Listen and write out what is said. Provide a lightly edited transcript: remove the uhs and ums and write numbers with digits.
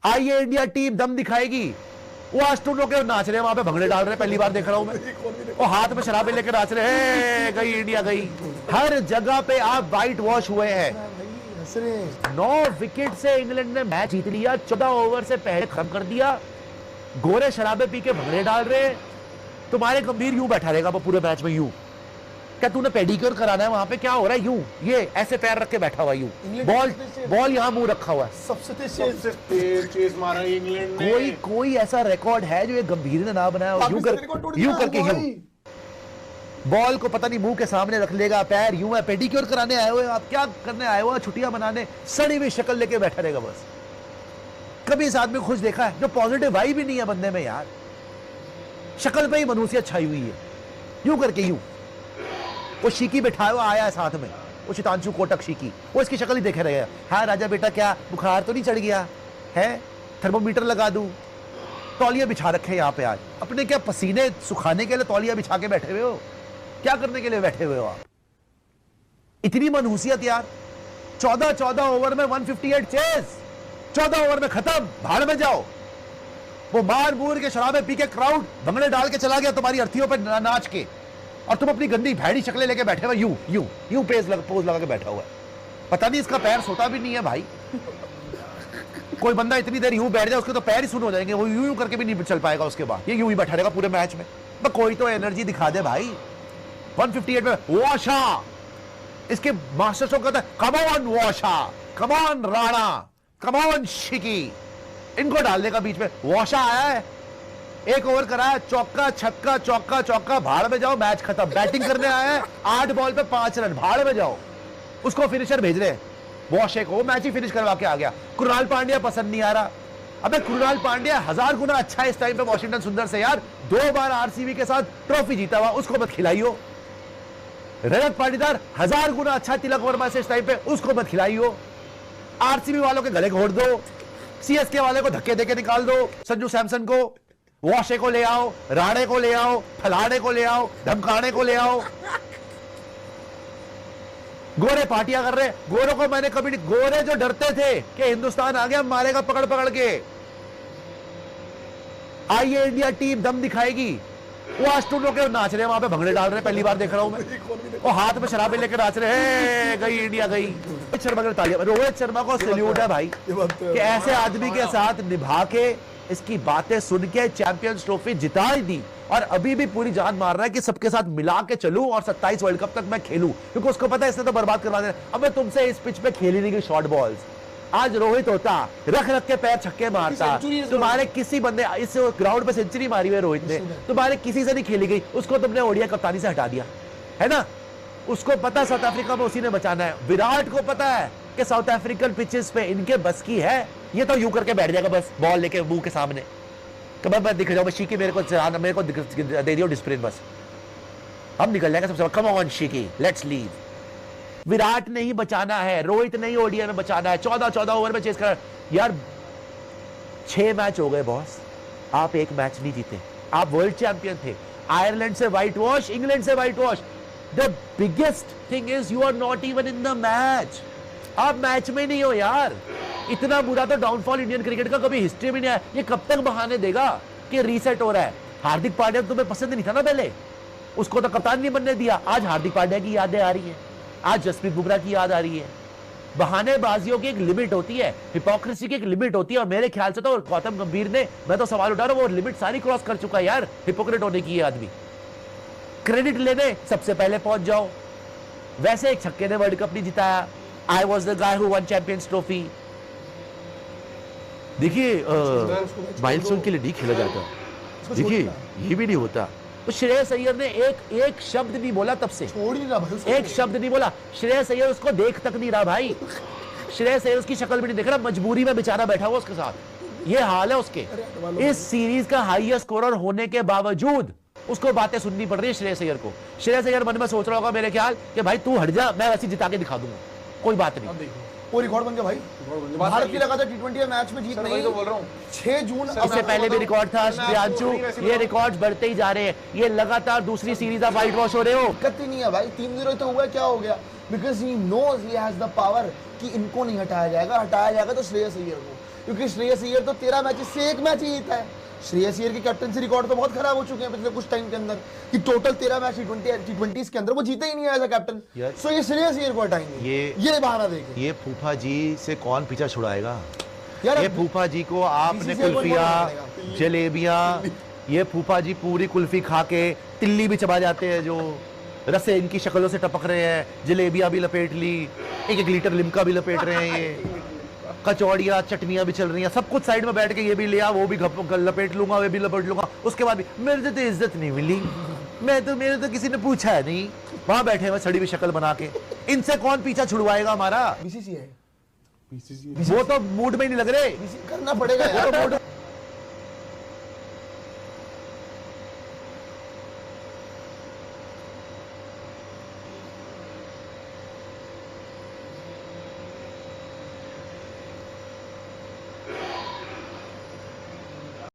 आइए India team दम दिखाएगी। वो आज तुम लोग नाच रहे हैं वहां पे, भंगड़े डाल रहे हैं, पहली बार देख रहा हूं मैं। वो हाथ में शराबे लेकर नाच रहे हैं, गई इंडिया गई। हर जगह पे आप वाइट वॉश हुए हैं। 9 विकेट से इंग्लैंड ने मैच जीत लिया, 14 ओवर से पहले खत्म कर दिया। गोरे शराबे पी के भंगड़े डाल रहे हैं। तुम्हारे गंभीर यूं बैठा रहेगा वो पूरे मैच में, यूं। क्या तूने पेडिक्योर कराना है वहां पे? क्या हो रहा है? यूं ये ऐसे पैर रख के बैठा हुआ, यूं बॉल यहां मुंह रखा हुआ है। सबसे तेज चेज मारा इंग्लैंड ने। कोई ऐसा रिकॉर्ड है जो ये गंभीर ने ना बनाया? यूं करके यूं बॉल को पता नहीं मुंह के सामने रख लेगा, पैर यूं है। पेडिक्योर कराने आए हुए आप? क्या करने आए हो? छुट्टियां मनाने? सड़ी हुई शक्ल लेके बैठा रहेगा बस। कभी इस आदमी को खुश देखा है? जो पॉजिटिव वाइब भी नहीं है बंदे में यार, शक्ल पे ही मनुष्यत छाई हुई है। यूं करके यूं। वो शीकी बैठाया हुआ आया है साथ में, वो चितांशु कोटक शीकी, वो इसकी शक्ल ही देखे रहेगा। हाँ राजा बेटा, क्या बुखार तो नहीं चढ़ गया है? थर्मोमीटर लगा दूं? तौलिया बिछा रखे यहाँ पे आज अपने। क्या पसीने सुखाने के लिए तौलिया बिछा के बैठे हुए हो? क्या करने के लिए बैठे हुए हो आप? इतनी मनहूसियत यार। 14 ओवर में 158 चेज, 14 ओवर में खत्म। भाड़ में जाओ। वो मार मूर के शराबे पी के क्राउड भंगड़े डाल के चला गया तुम्हारी अर्थियों पे नाच के, और तुम अपनी गंदी भैड़ी शक्लें लेके बैठे हुए यूं यूं यूं पोज लगा के बैठा हुआ है। पता नहीं इसका पैर सोता भी नहीं है भाई। कोई बंदा इतनी देर यूं बैठ जाए उसके तो पैर ही सुन हो जाएंगे, वो यूं यूं करके भी नहीं चल पाएगा उसके बाद। ये यूं ही बैठा रहेगा पूरे मैच में। तो कोई तो एनर्जी दिखा दे भाई। 158 में वॉशा, इसके मास्टर स्ट्रोक कहता है कम ऑन वॉशा, come on Rana, come on शिकी। इनको डालने का बीच में। वॉशा आया है, 1 ओवर कराया, चौका छक्का चौका चौका, भाड़ में जाओ, मैच खत्म। बैटिंग करने आया है, 8 बॉल पे 5 रन, भाड़ में जाओ। उसको फिनिशर भेज रहे हैं वॉशे को, मैच ही फिनिश करवा के आ गया। कृणाल पांड्या पसंद नहीं आ रहा। अबे कृणाल पांड्या 1000 गुना अच्छा है इस टाइम पे वॉशिंगटन सुंदर से यार। 2 बार आरसीबी के साथ ट्रॉफी जीता हुआ, उसको मत खिलाइयो। रजत पाटीदार 1000 गुना अच्छा तिलक वर्मा से इस टाइम पे, उसको मत खिलाइयो। आरसीबी वालों के गले घोट दो, सीएसके वाले को धक्के देके निकाल दो। संजू सैमसन को, वॉशे को ले आओ, राणे को ले आओ, फलाने को ले आओ, धमकाने को ले आओ। गोरे पार्टियां कर रहे। गोरों को मैंने कभी नहीं, गोरे जो डरते थे कि हिंदुस्तान आ गया मारेगा पकड़ पकड़ के। आइए इंडिया टीम दम दिखाएगी। वो आज तुम लोग नाच रहे हैं वहां पे, भंगड़े डाल रहे हैं, पहली बार देख रहा हूं मैं। वो हाथ में शराबे लेकर नाच रहे हैं, गई इंडिया गई। रोहित शर्मा की तालियां। रोहित शर्मा को सैल्यूट है भाई कि ऐसे आदमी के साथ निभा के, इसकी बातें सुन के चैंपियंस ट्रॉफी जिता ही दी। और अभी भी पूरी जान मार रहा है कि सबके साथ मिला के चलूं और 27 वर्ल्ड कप तक मैं खेलूं, क्योंकि उसको पता है इसने तो बर्बाद करवा देना। अब मैं तुमसे इस पिच पे खेली नहीं गई शॉर्ट बॉल्स। आज रोहित होता, रख रख के पैर छक्के मारता। तुम्हारे किसी बंदे इस ग्राउंड पे सेंचुरी मारी हुई रोहित ने, तुम्हारे किसी से नहीं खेली गई। उसको तुमने ओडिया कप्तानी से हटा दिया है ना। उसको पता साउथ अफ्रीका में उसी ने बचाना है। विराट को पता है कि साउथ अफ्रीकन पिचेस पे इनके बस की है। ये तो यूं करके बैठ जाएगा बस, बॉल लेके मुंह के सामने। कब मैं दिख जाऊं, शीकी मेरे को दे दियो डिस्प्लिन, बस हम निकल जाएंगे सबसे। Come on शीकी, let's leave. Virat ने ही बचाना है, रोहित नहीं ओडिया में बचाना है। 14 ओवर में चेस कर यार। 6 मैच हो गए बॉस, आप 1 मैच नहीं जीते। आप वर्ल्ड चैंपियन थे। आयरलैंड से व्हाइट वॉश, इंग्लैंड से whitewash. The biggest thing is you are not even in the match. आप मैच में नहीं हो यार। इतना बुरा तो डाउनफॉल इंडियन क्रिकेट का कभी हिस्ट्री में नहीं आया। ये कब तक बहाने देगा कि रीसेट हो रहा है? हार्दिक पांड्या तुम्हें पसंद नहीं था ना पहले, उसको तो कप्तान नहीं बनने दिया। आज हार्दिक पांड्या की यादें आ रही है, आज जसप्रीत बुमराह की याद आ रही है। बहानेबाजियों की एक लिमिट होती है, हिपोक्रेसी की एक लिमिट होती है। और मेरे ख्याल से तो गौतम गंभीर ने, मैं तो सवाल उठा रहा हूं, वो लिमिट सारी क्रॉस कर चुका है यार हिपोक्रेट होने की। ये आदमी क्रेडिट लेने सबसे पहले पहुंच जाओ। वैसे एक छक्के ने वर्ल्ड कप नहीं जिताया। I was the guy who one champions trophy. देखिए माइलस्टोन के लिए नहीं खेला जाता। देखिए ये भी नहीं होता। तो श्रेयस अय्यर ने एक शब्द नहीं बोला तब से, छोड़ ही रहा भाई, एक शब्द नहीं बोला। श्रेयस अय्यर उसको देख तक नहीं रहा भाई। श्रेयस अय्यर उसकी शक्ल भी नहीं देख रहा, मजबूरी में बेचारा बैठा हुआ उसके साथ। ये हाल है उसके। इस सीरीज का हाईएस्ट स्कोरर होने के बावजूद उसको बातें सुननी पड़ रही है श्रेयस अय्यर को। श्रेयस अय्यर मन में सोच रहा होगा मेरे ख्याल कि भाई तू हट जा, मैं वैसे जिता के दिखा दूंगा, कोई बात नहीं। वो रिकॉर्ड बन गया भाई। भारत की लगातार T20 मैच में जीत नहीं, तो बोल रहा हूँ 6 जून इससे पहले भी रिकॉर्ड था प्रियांशु। ये रिकॉर्ड बढ़ते ही जा रहे हैं। ये लगातार दूसरी सीरीज आप व्हाइट वॉश हो रहे हो। दिक्कत ही नहीं है भाई। 3-0 तो हुआ, क्या हो गया? Because he knows he has the power कि इनको नहीं हटाया जाएगा। हटाया जाएगा तो श्रेयस अय्यर को। क्योंकि श्रेयस अय्यर तो 13 मैचेस से 1 मैच ही जीता है। श्रेयस अय्यर की कैप्टनसी रिकॉर्ड तो बहुत खराब हो चुके हैं पिछले कुछ टाइम के अंदर कि टोटल 13 मैच टी20 के अंदर वो जीते ही नहीं है एज अ कैप्टन। सो ये श्रेयस अय्यर को हटाएंगे, ये बहाना देंगे। ये फूफा जी से कौन पीछा छुड़ाएगा यार ये फूफा जी को आपने कुल्फियां जलेबियां, ये फूफा जी पूरी कुल्फी खा के तिल्ली भी चबा जाते हैं, जो रसे इनकी शक्लों से टपक रहे हैं, जलेबियां भी लपेट ली, 1-1 लीटर लिमका भी लपेट रहे हैं, ये कचौड़ियाँ चटनियाँ भी चल रही हैं, सब कुछ साइड में बैठ के ये भी लिया वो भी लपेट लूंगा, वो भी लपेट लूंगा। उसके बाद भी मेरे तो इज्जत नहीं मिली, मेरे तो किसी ने पूछा है नहीं, वहां बैठे हुए सड़ी हुई शक्ल बना के। इनसे कौन पीछा छुड़वाएगा हमारा? बीसीसीआई वो तो मूड में ही नहीं लग रहे, करना पड़ेगा यार।